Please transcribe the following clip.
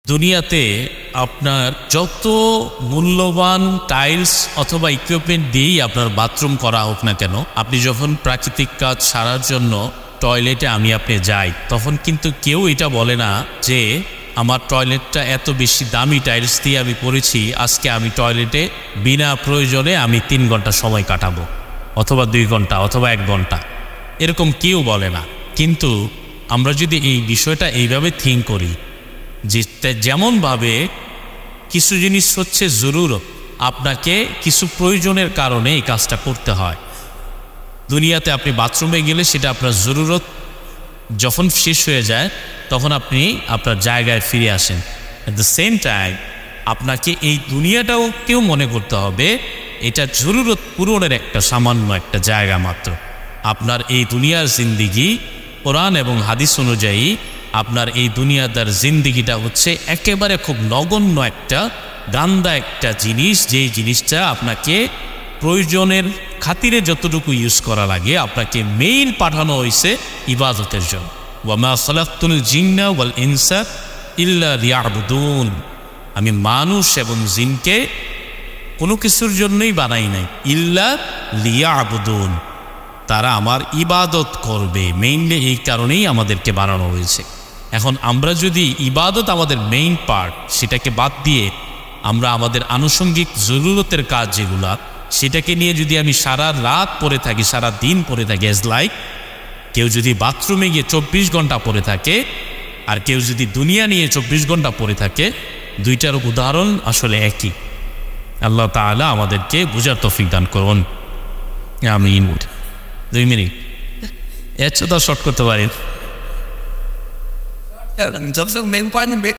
দুনিয়াতে আপনার যত মূল্যবান টাইলস অথবা ইকুইপমেন্ট দিয়েই আপনার বাথরুম করা হোক না কেন, আপনি যখন প্রাকৃতিক কাজ সারার জন্য টয়লেটে আপনি যাই, তখন কিন্তু কেউ এটা বলে না যে আমার টয়লেটটা এত বেশি দামি টাইলস দিয়ে আমি করেছি, আজকে আমি টয়লেটে বিনা প্রয়োজনে আমি 3 ঘন্টা সময় কাটাবো অথবা 2 ঘন্টা অথবা 1 ঘন্টা, এরকম কেউ বলে না। কিন্তু আমরা যদি এই বিষয়টা এইভাবে থিঙ্ক করি যে যেমনভাবে কিছু জিনিস হচ্ছে জরুরত, আপনাকে কিছু প্রয়োজনের কারণে এই কাজটা করতে হয়। দুনিয়াতে আপনি বাথরুমে গেলে সেটা আপনার জরুরত, যখন শেষ হয়ে যায় তখন আপনি আপনার জায়গায় ফিরে আসেন। অ্যাট দ্য সেম টাইম আপনাকে এই দুনিয়াটাও কেউ মনে করতে হবে এটা জরুরত পূরণের একটা সামান্য একটা জায়গা মাত্র। আপনার এই দুনিয়ার জিন্দিগি কোরআন এবং হাদিস অনুযায়ী আপনার এই দুনিয়াদার জিন্দিগিটা হচ্ছে একেবারে খুব নগণ্য একটা গান্দা একটা জিনিস, যেই জিনিসটা আপনাকে প্রয়োজনের খাতিরে যতটুকু ইউজ করা লাগে, আপনাকে মেইন পাঠানো হয়েছে ইবাদতের জন্য। ওয়ামা খালাকতুল জিন্না ওয়াল ইনসা ইল্লা লিয়াবুদুন, আমি মানুষ এবং জিনকে কোনো কিছুর জন্যই বানাই নাই, ইল্লা লিয়াবুদুন, তারা আমার ইবাদত করবে। মেইনলি এই কারণেই আমাদেরকে বানানো হয়েছে। এখন আমরা যদি ইবাদত আমাদের মেইন পার্ট, সেটাকে বাদ দিয়ে আমরা আমাদের আনুষঙ্গিক জরুরতের কাজ যেগুলা, সেটাকে নিয়ে যদি আমি সারা রাত পড়ে থাকি, সারা দিন পড়ে থাকি, এজ লাইক কেউ যদি বাথরুমে গিয়ে 24 ঘন্টা পড়ে থাকে আর কেউ যদি দুনিয়া নিয়ে 24 ঘন্টা পড়ে থাকে, দুইটার উদাহরণ আসলে একই। আল্লাহ তাআলা আমাদেরকে বুঝার তৌফিক দান করুন। আমিন। 2 মিনিট এর চেয়ে তো শর্ট করতে পারেন।